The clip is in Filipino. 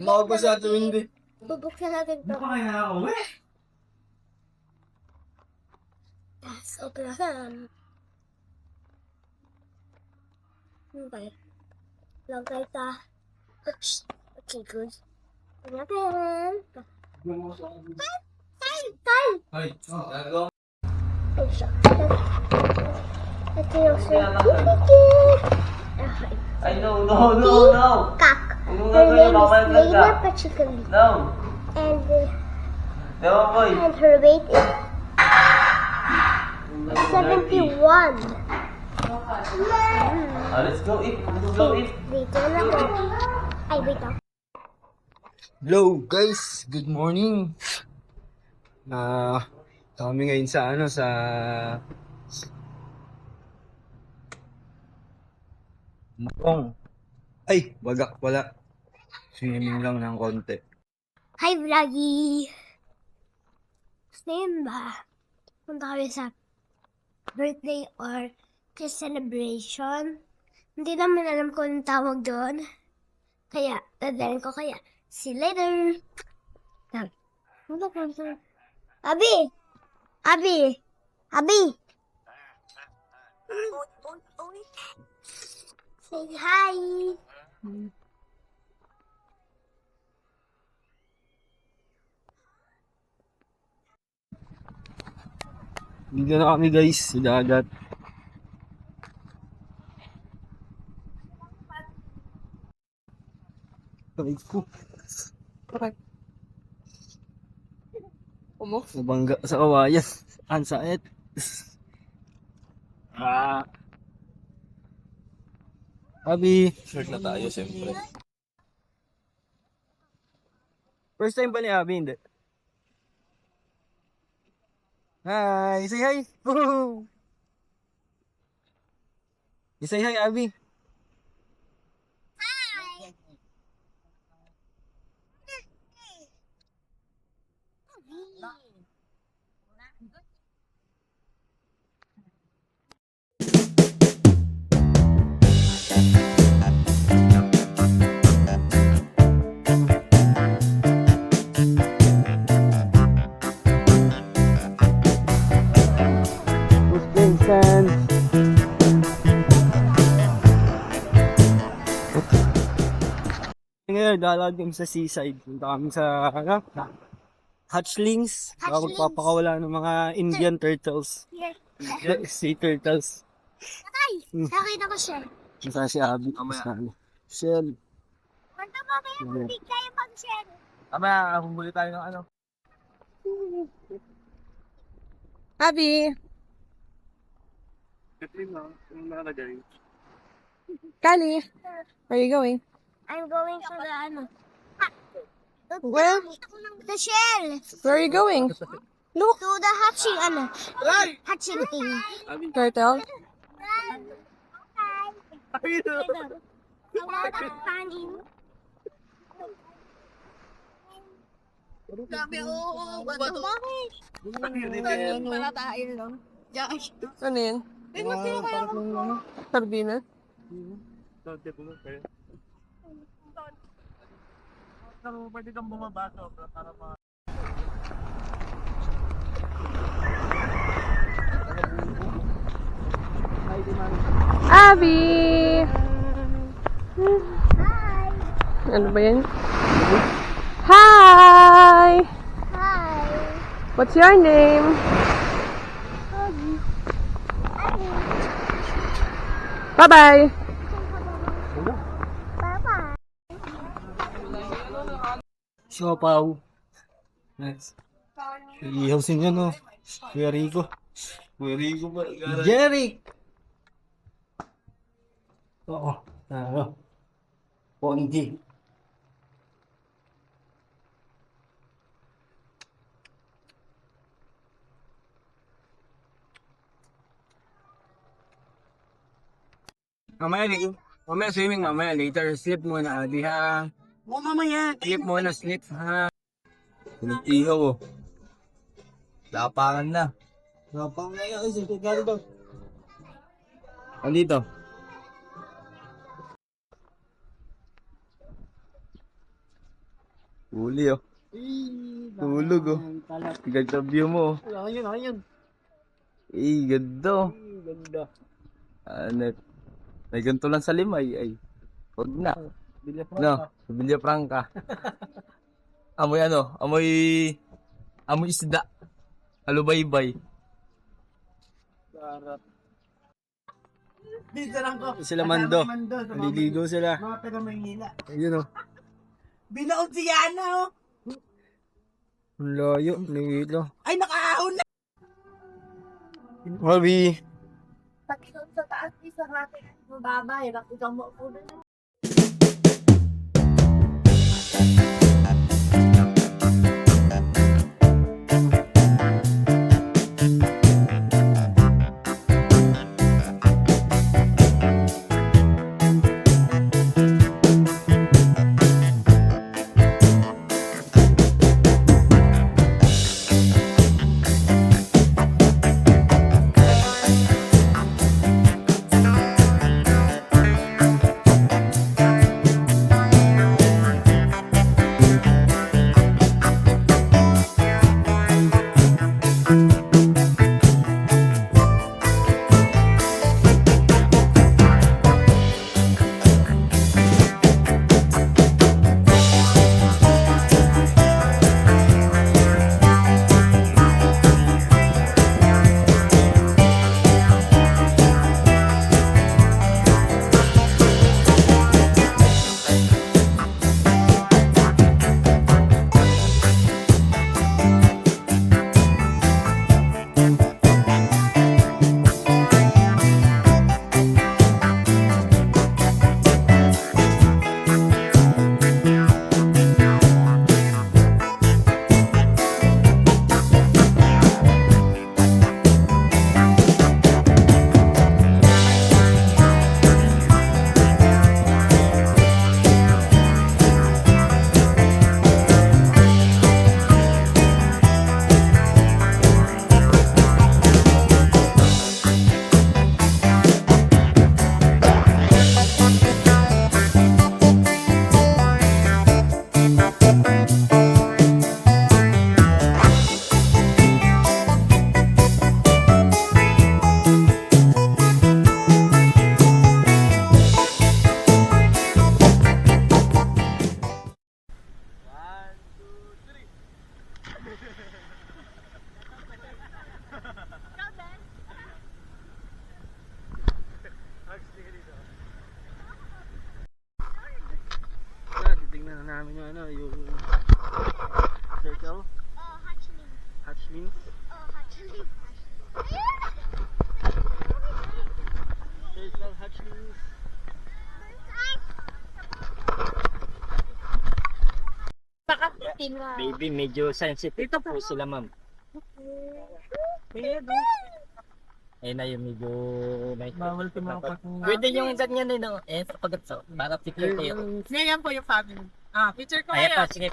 Makapasa ito hindi. Bubuksan natin to. Ano pa kaya nakakauwi? Yes, open natin. Okay. Lagay ta. Oops. Okay, good. Open natin. Time! Ay, nagawa. Oh, siya. Ito yung certificate. Okay. Ay, no. Kak. Ano Her gagawin? name is Babalik lang Leila ka. Pachikali. No. And, No, boy. and her weight is 71. Let's go eat. Let's go eat. Dito na po. Ay, wait lang. Hello guys, good morning. Kami ngayon sa Mukong. Ay, bagak pala. Swimming lang ng konti. Hi, Vloggy! Ngayon ba, punta kami sa birthday or celebration. Hindi naman alam kung anong tawag doon. Kaya, dadalhin ko kaya. See you later! Ano ba? Abi! Abi! Abi! Say hi! Dito na kami guys, sa dagat. Aray ko. Nabangga sa kawayan. Ang sakit. Abi. Shirt na tayo, siyempre. First time ba ni Abi? Hindi. Hi! Say hi! Woohoo! Say hi, Abi! Vincent! Ngayon, lalagyan sa seaside. Punta kami sa hatchlings. Hatchlings. Magpapakawala ng mga Indian turtles. Here. Sea turtles. Ay! Nakita ko siya. Nasa si Abi. Shell. Punta mo kaya kung di kayo pag-share. Ama, humuli tayo ng ano. Abby, Ito yung nakalagay. Kali, where are you going? I'm going to the ano. Where? The shell. Where are you going? Look, To the hatching ano. Hatching thing. turtle. Kanin. Ano yun? Sardina? Pwede kang bumaba para ma... Abby! Hi. Ano ba yan? Hi! Hi. What's your name? Bye-bye! Bye-bye. Siopaw. Nice. Ihaw sin yan, no? Kuya Rico. Kuya Rico ba? Jeric! Oo. Ano? Ponji. Mamaya swimming, mamaya later. Sleep muna, di ha? Oo, mamaya. Sleep muna, sleep ha? Pinag-ihaw, oh. Lapangan na. Napang na yan, kasi gano'n daw. Andito. Huli oh. Tulog oh. Ganda view mo oh. Ayun. Ganda oh. Ganda. May ganito lang sa Limay ay. Huwag na. No, sa Villafranca. Amoy ano? Amoy isda. Alubaybay. Dito lang ko. Sila Mando. Naliligo sila. Mga taga Maynila. Ayun oh. Binaon si Yana, oh. Ang layo. Nangilo. Ay, nakaahon na. Wabi. Pag-shoot sa taas, isa natin ang babay. Nakita mo ako na. Titingnan na namin yung ano, yung circle. Hatchlings. Circle hatchlings. Baby, medyo sensitive po sila, ma'am. Eh na yung medyo Bawal tumapak. pwede yung ganyan eh, no? Eh, sa pagkat so, para picture kayo. Ngayon po yung family. Picture ko Ayan ngayon. pa, sige.